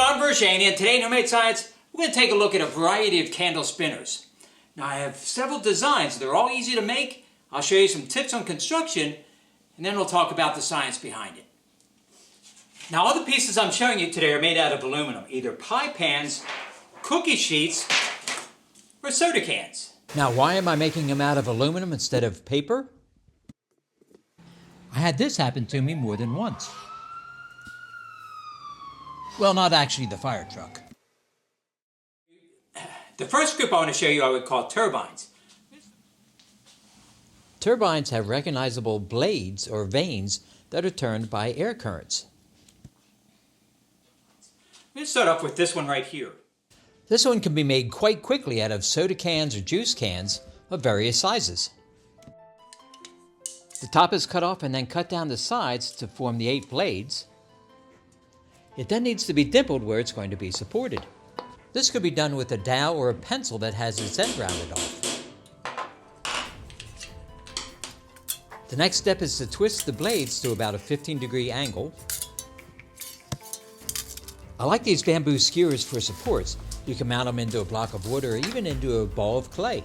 Hello, I'm Virginia, and today in Homemade Science, we're going to take a look at a variety of candle spinners. Now, I have several designs. They're all easy to make. I'll show you some tips on construction, and then we'll talk about the science behind it. Now, all the pieces I'm showing you today are made out of aluminum, either pie pans, cookie sheets, or soda cans. Now, why am I making them out of aluminum instead of paper? I had this happen to me more than once. Well, not actually the fire truck. The first group I want to show you I would call turbines. Turbines have recognizable blades or vanes that are turned by air currents. Let's start off with this one right here. This one can be made quite quickly out of soda cans or juice cans of various sizes. The top is cut off and then cut down the sides to form the 8 blades. It then needs to be dimpled where it's going to be supported. This could be done with a dowel or a pencil that has its end rounded off. The next step is to twist the blades to about a 15-degree angle. I like these bamboo skewers for supports. You can mount them into a block of wood or even into a ball of clay.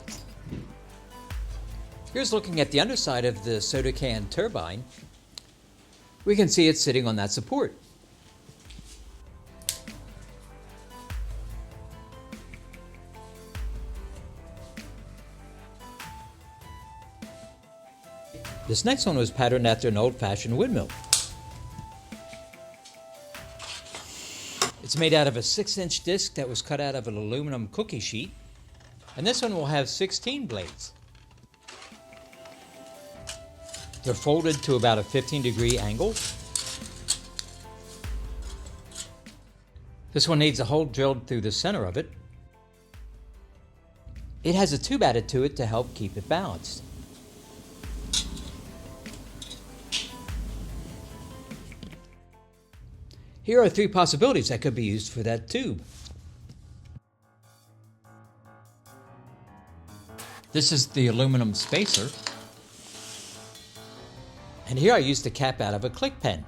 Here's looking at the underside of the soda can turbine. We can see it sitting on that support. This next one was patterned after an old-fashioned windmill. It's made out of a 6-inch disc that was cut out of an aluminum cookie sheet, and this one will have 16 blades. They're folded to about a 15-degree angle. This one needs a hole drilled through the center of it. It has a tube added to it to help keep it balanced. Here are 3 possibilities that could be used for that tube. This is the aluminum spacer. And here I used the cap out of a click pen.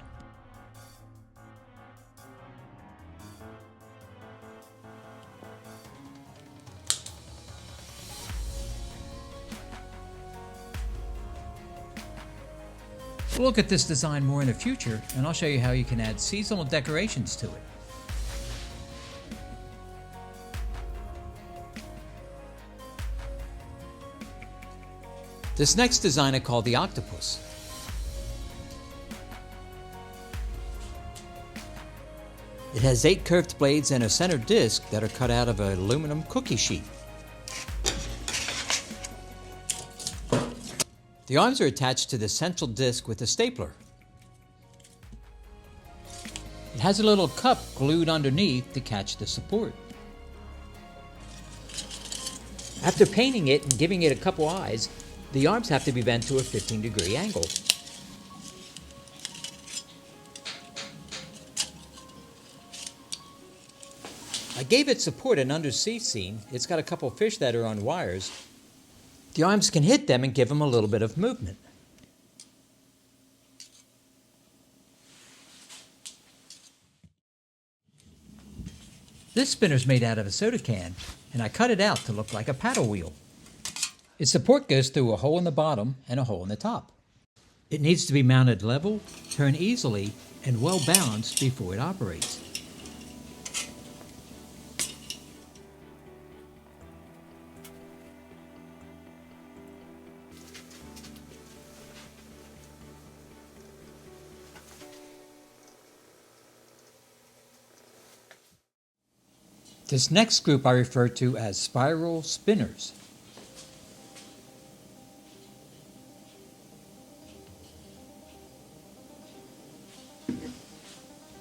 We'll look at this design more in the future, and I'll show you how you can add seasonal decorations to it. This next design I call the octopus. It has 8 curved blades and a center disc that are cut out of an aluminum cookie sheet. The arms are attached to the central disc with a stapler. It has a little cup glued underneath to catch the support. After painting it and giving it a couple eyes, the arms have to be bent to a 15-degree angle. I gave it support an undersea scene. It's got a couple fish that are on wires. The arms can hit them and give them a little bit of movement. This spinner is made out of a soda can, and I cut it out to look like a paddle wheel. Its support goes through a hole in the bottom and a hole in the top. It needs to be mounted level, turn easily, and well balanced before it operates. This next group I refer to as spiral spinners.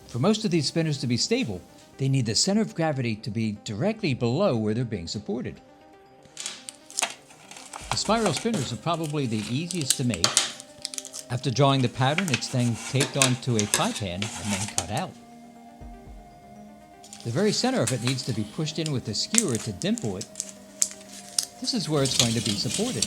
For most of these spinners to be stable, they need the center of gravity to be directly below where they're being supported. The spiral spinners are probably the easiest to make. After drawing the pattern, it's then taped onto a pie pan and then cut out. The very center of it needs to be pushed in with a skewer to dimple it. This is where it's going to be supported.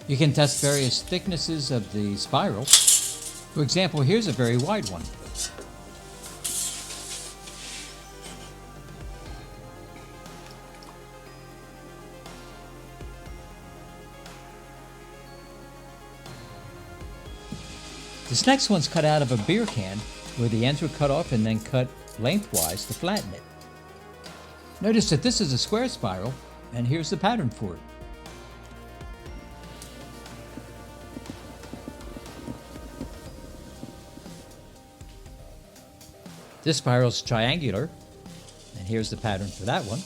You can test various thicknesses of the spiral. For example, here's a very wide one. This next one's cut out of a beer can, where the ends were cut off and then cut lengthwise to flatten it. Notice that this is a square spiral, and here's the pattern for it. This spiral is triangular, and here's the pattern for that one.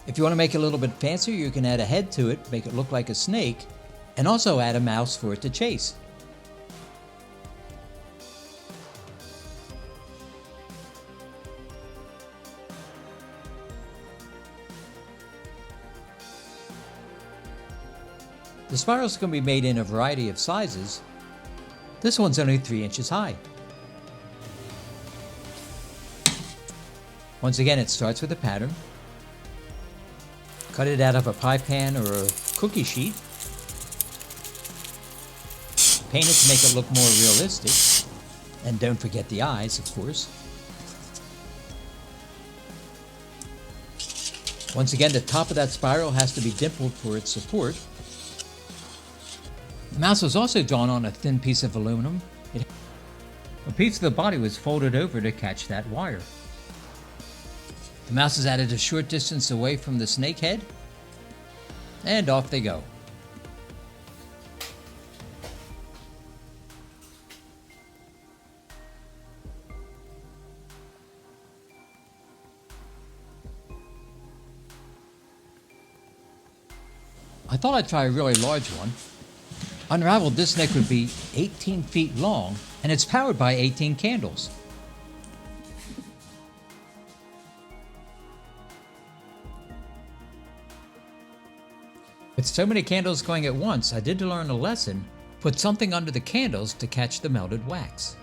If you want to make it a little bit fancier, you can add a head to it, make it look like a snake, and also add a mouse for it to chase. The spirals can be made in a variety of sizes. This one's only 3 inches high. Once again, it starts with a pattern. Cut it out of a pie pan or a cookie sheet. Paint it to make it look more realistic. And don't forget the eyes, of course. Once again, the top of that spiral has to be dimpled for its support. The mouse was also drawn on a thin piece of aluminum. A piece of the body was folded over to catch that wire. The mouse is added a short distance away from the snake head, and off they go. I thought I'd try a really large one. Unraveled, this neck would be 18 feet long, and it's powered by 18 candles. With so many candles going at once, I did learn a lesson. Put something under the candles to catch the melted wax.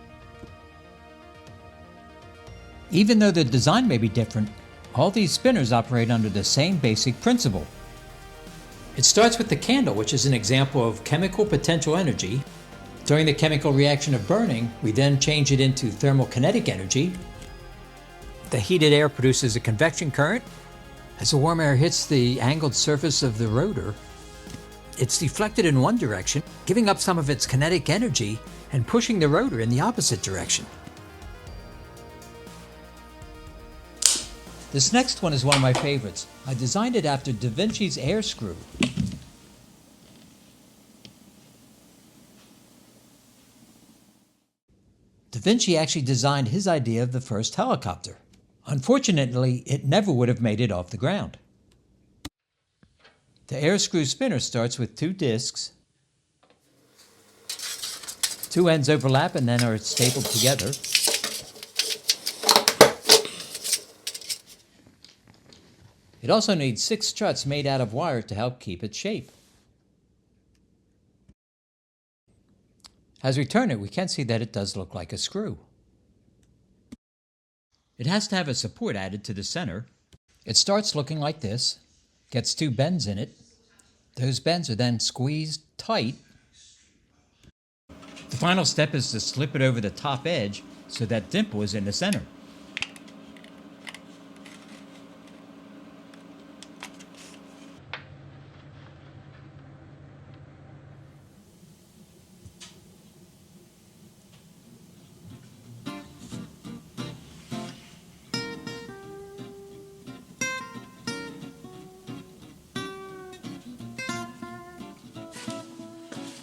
Even though the design may be different, all these spinners operate under the same basic principle. It starts with the candle, which is an example of chemical potential energy. During the chemical reaction of burning, we then change it into thermokinetic energy. The heated air produces a convection current. As the warm air hits the angled surface of the rotor, it's deflected in one direction, giving up some of its kinetic energy and pushing the rotor in the opposite direction. This next one is one of my favorites. I designed it after Da Vinci's Airscrew. Da Vinci actually designed his idea of the first helicopter. Unfortunately, it never would have made it off the ground. The Airscrew spinner starts with 2 discs. 2 ends overlap and then are stapled together. It also needs 6 struts made out of wire to help keep its shape. As we turn it, we can see that it does look like a screw. It has to have a support added to the center. It starts looking like this, gets 2 bends in it. Those bends are then squeezed tight. The final step is to slip it over the top edge so that dimple is in the center.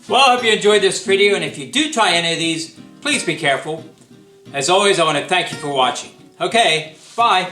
Well, I hope you enjoyed this video, and if you do try any of these, please be careful. As always, I want to thank you for watching. Okay, bye.